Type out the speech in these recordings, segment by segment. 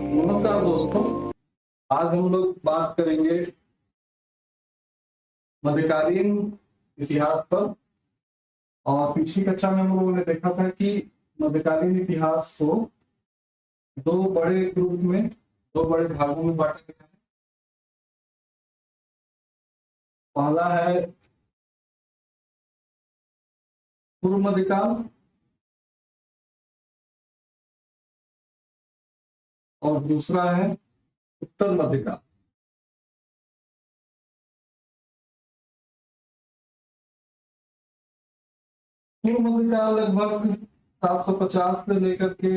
नमस्कार दोस्तों। आज हम लोग बात करेंगे मध्यकालीन इतिहास पर। और पिछली कक्षा में हम लोगों ने देखा था कि मध्यकालीन इतिहास को दो बड़े ग्रुप में, दो बड़े भागों में बांटा गया है। पहला है पूर्व मध्यकाल और दूसरा है उत्तर मध्यकाल। पूर्व मध्यकाल लगभग 750 से लेकर के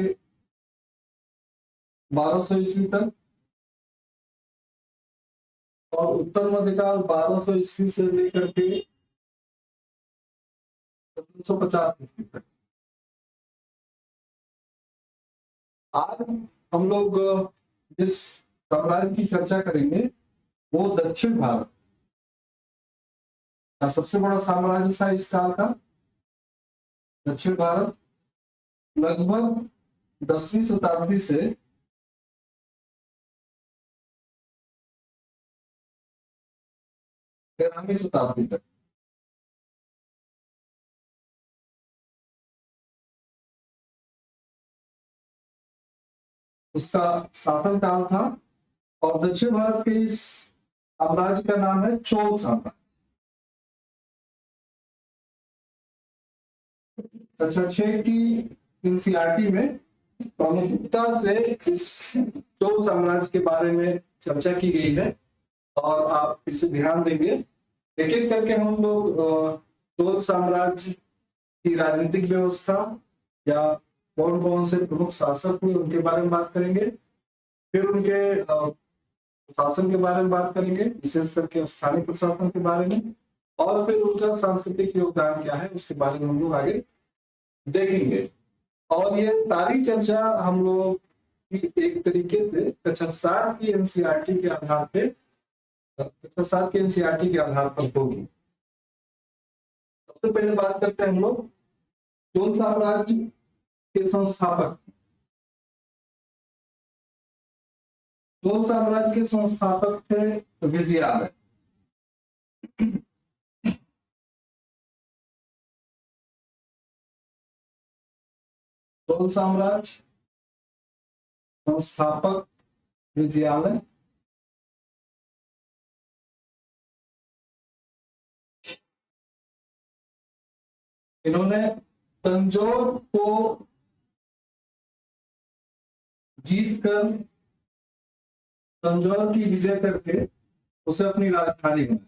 1200 ईस्वी तक और उत्तर मध्यकाल 1200 ईस्वी से लेकर के 1750 ईस्वी तक। आज हम लोग जिस साम्राज्य की चर्चा करेंगे वो दक्षिण भारत का सबसे बड़ा साम्राज्य था इस काल का। दक्षिण भारत लगभग 10वीं शताब्दी से 13वीं शताब्दी तक उसका शासन काल था। और दक्षिण भारत के इस साम्राज्य का नाम है चोल साम्राज्य। कक्षा 6 की एनसीईआरटी में प्रमुखता से इस चोल साम्राज्य के बारे में चर्चा की गई है और आप इसे ध्यान देंगे। एक एक करके हम लोग चोल साम्राज्य की राजनीतिक व्यवस्था या कौन कौन से प्रमुख शासक हुए उनके बारे में बात करेंगे। फिर उनके शासन के बारे में बात करेंगे, विशेष करके स्थानीय प्रशासन के बारे में। और फिर उनका सांस्कृतिक योगदान क्या है उसके बारे में हम लोग आगे देखेंगे। और ये सारी चर्चा हम लोग की एक तरीके से कक्षा 7 की एनसीईआरटी के आधार पे, कक्षा 7 की एनसीईआरटी के आधार पर होगी। सबसे पहले बात करते हैं हम लोग चोल साम्राज्य के संस्थापक। चोल साम्राज्य के संस्थापक थे विजयालय। चोल साम्राज्य संस्थापक विजयालय। इन्होंने तंजौर को जीतकर, तंजौर की विजय करके उसे अपनी राजधानी बनाया।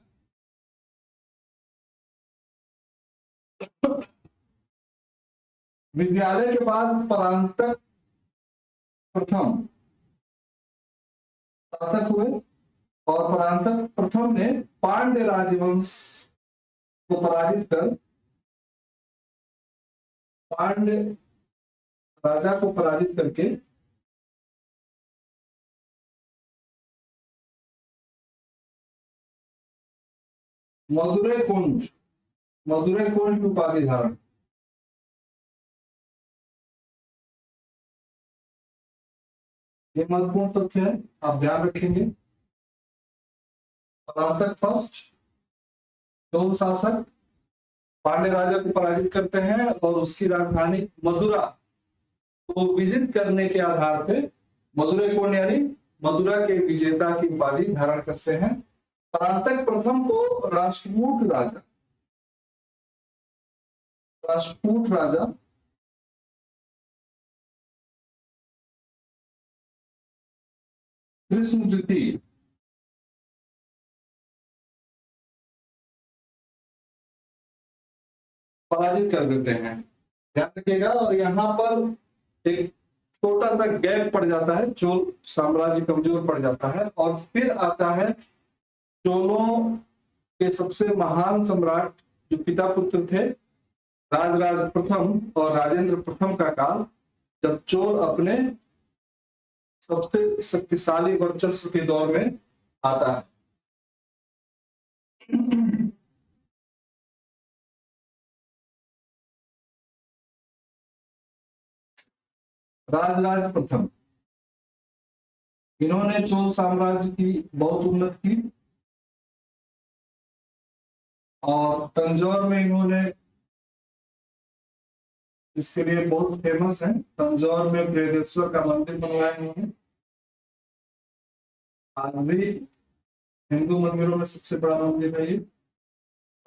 विजयालय के बाद परांतक प्रथम शासक हुए और परांतक प्रथम ने पांड्य राजवंश को पराजित कर, पांड्य राजा को पराजित करके मदुरै कुंज, मदुरै कुंज की उपाधि धारण। ये महत्वपूर्ण तथ्य है, आप ध्यान रखेंगे। परांतक फर्स्ट, चोल शासक पांड्य राजा को पराजित करते हैं और उसकी राजधानी मदुरा को विजित करने के आधार पे मदुरै कुंज यानी मदुरा के विजेता की उपाधि धारण करते हैं। परांतक प्रथम को राष्ट्रकूट राजा, राष्ट्रकूट राजा कृष्ण द्वितीय पराजित कर देते हैं। ध्यान रखिएगा। और यहाँ पर एक छोटा सा गैप पड़ जाता है, चोल साम्राज्य कमजोर पड़ जाता है। और फिर आता है चोलों के सबसे महान सम्राट जो पिता पुत्र थे, राजराज प्रथम और राजेंद्र प्रथम का काल, जब चोल अपने सबसे शक्तिशाली वर्चस्व के दौर में आता है। राजराज प्रथम इन्होंने चोल साम्राज्य की बहुत उन्नति की और तंजौर में इन्होंने, इसके लिए बहुत फेमस है, तंजौर में बृहदेश्वर का मंदिर बनवाया इन्होंने। आज भी हिंदू मंदिरों में सबसे बड़ा मंदिर है ये,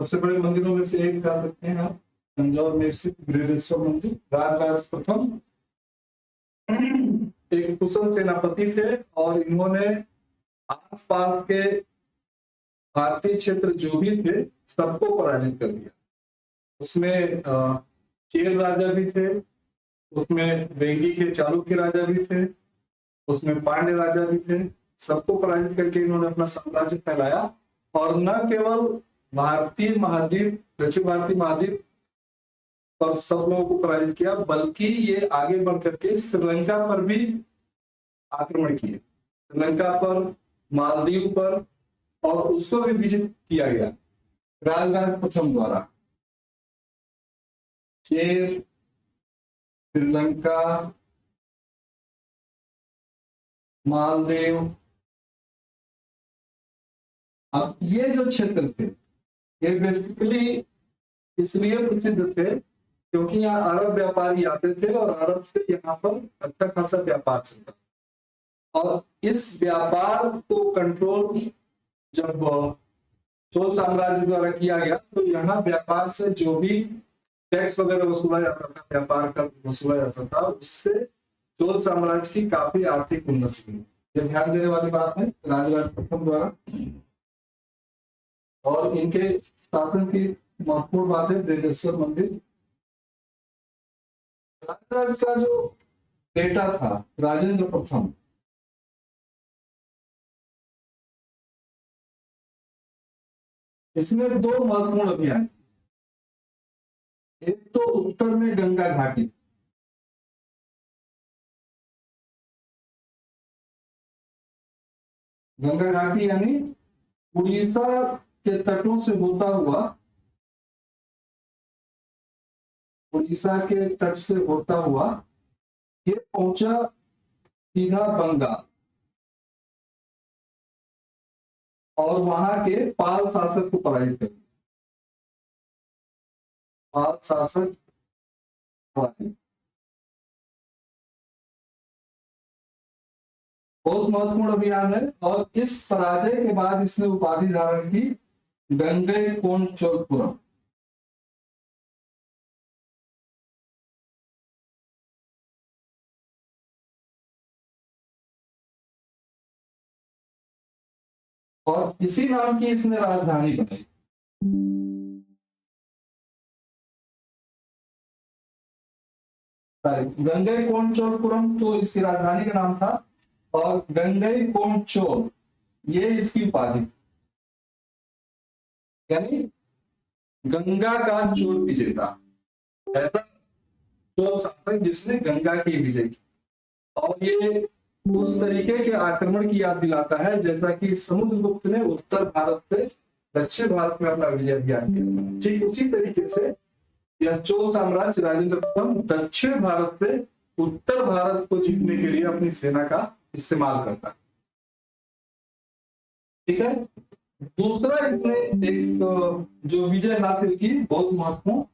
सबसे बड़े मंदिरों में से एक कह सकते हैं आप, तंजौर में स्थित बृहदेश्वर मंदिर। राजराज प्रथम एक कुशल सेनापति थे और इन्होंने आसपास के भारतीय क्षेत्र जो भी थे सबको पराजित कर दिया। उसमें चेर राजा भी थे, उसमें वेंगी के चालुक्य राजा भी थे, उसमें पांड्य राजा भी थे। सबको पराजित करके इन्होंने अपना साम्राज्य फैलाया और न केवल भारतीय महाद्वीप, दक्षिण भारतीय महाद्वीप पर सब लोगों को पराजित किया, बल्कि ये आगे बढ़ करके श्रीलंका पर भी आक्रमण किए, श्रीलंका पर, मालदीव पर, और उसको भी विजित किया गया राजराज प्रथम द्वारा। चेर, श्रीलंका, मालदीव, अब ये जो क्षेत्र थे ये बेसिकली इसलिए प्रसिद्ध थे क्योंकि यहाँ अरब व्यापारी आते थे और अरब से यहाँ पर अच्छा खासा व्यापार चलता था। और इस व्यापार को कंट्रोल जब चोल साम्राज्य द्वारा किया गया तो यहाँ व्यापार से जो भी टैक्स वगैरह वसूला जाता था, व्यापार का वसूला जाता था, उससे चोल साम्राज्य की काफी आर्थिक उन्नति हुई। ये ध्यान देने वाली बात है राजराज प्रथम द्वारा। और इनके शासन की महत्वपूर्ण बात है बृहदेश्वर मंदिर। राजराज का जो बेटा था राजेंद्र प्रथम, इसमें दो महत्वपूर्ण अभियान, एक तो उत्तर में गंगा घाटी, गंगा घाटी यानी उड़ीसा के तटों से होता हुआ, उड़ीसा के तट से होता हुआ ये पहुंचा सीधा बंगाल और वहां के पाल शासक को पराजित कर दिया। पाल शासक पराजित, बहुत महत्वपूर्ण अभियान है। और इस पराजय के बाद इसने उपाधि धारण की गंगईकोंडचोलपुरम। और इसी नाम की इसने राजधानी बनाई। गंगईकोंडचोलपुरम तो इसकी राजधानी का नाम था और गंगईकोंडचोल ये इसकी उपाधि, यानी गंगा का चोल विजेता, ऐसा चोल शासक जिसने गंगा की विजय की। और ये उस तरीके के आक्रमण की याद दिलाता है जैसा कि समुद्रगुप्त ने उत्तर भारत से दक्षिण भारत में अपना विजय अभियान किया था। ठीक उसी तरीके से यह चोल साम्राज्य राजेंद्र प्रथम दक्षिण भारत से उत्तर भारत को जीतने के लिए अपनी सेना का इस्तेमाल करता है। ठीक है, दूसरा इसने एक जो विजय हासिल की बहुत महत्वपूर्ण,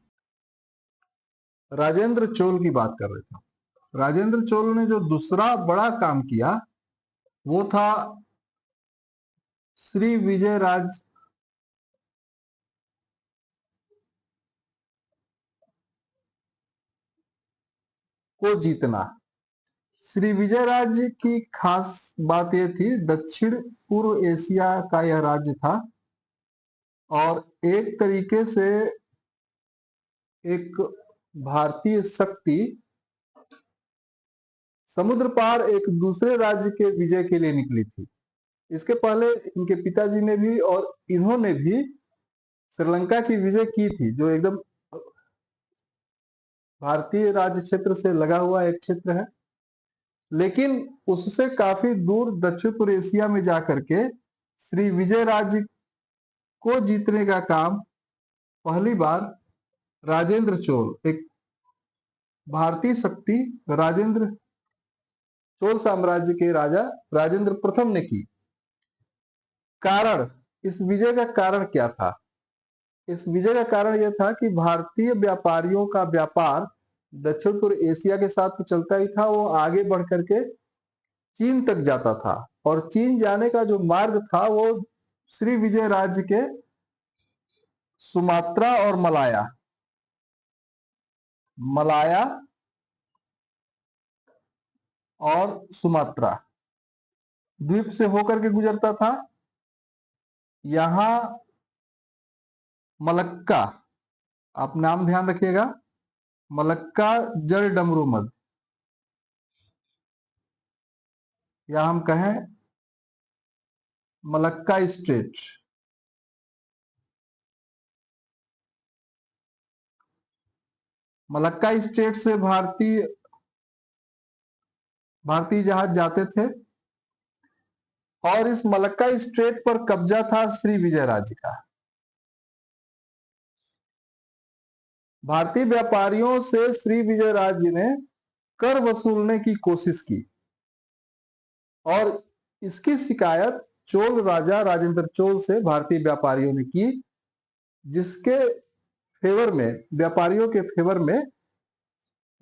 राजेंद्र चोल की बात कर रहे थे। राजेंद्र चोल ने जो दूसरा बड़ा काम किया वो था श्री विजय राज को जीतना। श्री विजय राज्य की खास बात यह थी, दक्षिण पूर्व एशिया का यह राज्य था और एक तरीके से एक भारतीय शक्ति समुद्र पार एक दूसरे राज्य के विजय के लिए निकली थी। इसके पहले इनके पिताजी ने भी और इन्होंने भी श्रीलंका की विजय की थी, जो एकदम भारतीय राज्य क्षेत्र से लगा हुआ एक क्षेत्र है, लेकिन उससे काफी दूर दक्षिण पूर्व एशिया में जाकर के श्री विजय राज्य को जीतने का काम पहली बार राजेंद्र चोल, एक भारतीय शक्ति राजेंद्र चोल साम्राज्य के राजा राजेंद्र प्रथम ने की। कारण, इस विजय का कारण क्या था? इस विजय का कारण यह था कि भारतीय व्यापारियों का व्यापार दक्षिण पूर्व एशिया के साथ तो चलता ही था, वो आगे बढ़ करके चीन तक जाता था, और चीन जाने का जो मार्ग था वो श्री विजय राज्य के सुमात्रा और मलाया मलाया और सुमात्रा द्वीप से होकर के गुजरता था। यहां मलक्का, आप नाम ध्यान रखिएगा, मलक्का जड़ डमरू मध्य, या हम कहें मलक्का स्ट्रेट, मलक्का स्ट्रेट से भारतीय जहाज जाते थे, और इस मलक्का स्ट्रेट पर कब्जा था श्री विजय राज्य का। भारतीय व्यापारियों से श्री विजय राज्य ने कर वसूलने की कोशिश की, और इसकी शिकायत चोल राजा राजेंद्र चोल से भारतीय व्यापारियों ने की, जिसके फेवर में, व्यापारियों के फेवर में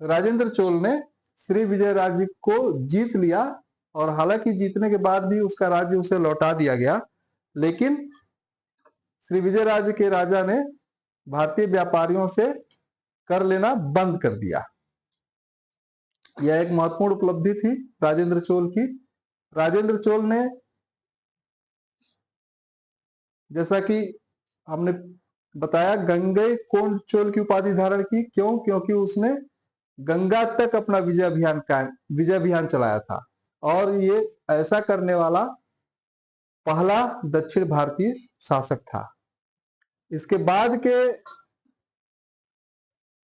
राजेंद्र चोल ने श्री विजय राज्य को जीत लिया। और हालांकि जीतने के बाद भी उसका राज्य उसे लौटा दिया गया, लेकिन श्री विजय राज्य के राजा ने भारतीय व्यापारियों से कर लेना बंद कर दिया। यह एक महत्वपूर्ण उपलब्धि थी राजेंद्र चोल की। राजेंद्र चोल ने, जैसा कि हमने बताया, गंगे कोंड चोल की उपाधि धारण की। क्यों? क्योंकि उसने गंगा तक अपना विजय अभियान चलाया था, और ये ऐसा करने वाला पहला दक्षिण भारतीय शासक था। इसके बाद के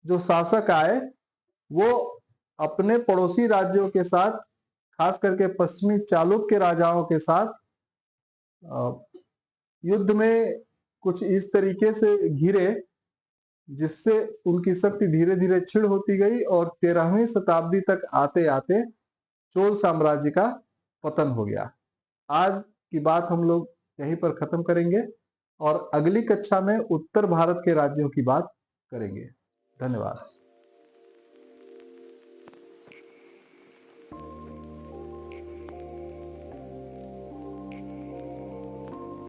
जो शासक आए वो अपने पड़ोसी राज्यों के साथ, खास करके पश्चिमी चालुक्य राजाओं के साथ युद्ध में कुछ इस तरीके से घिरे, जिससे उनकी शक्ति धीरे धीरे क्षीण होती गई, और 13वीं शताब्दी तक आते आते चोल साम्राज्य का पतन हो गया। आज की बात हम लोग यहीं पर खत्म करेंगे, और अगली कक्षा में उत्तर भारत के राज्यों की बात करेंगे। धन्यवाद।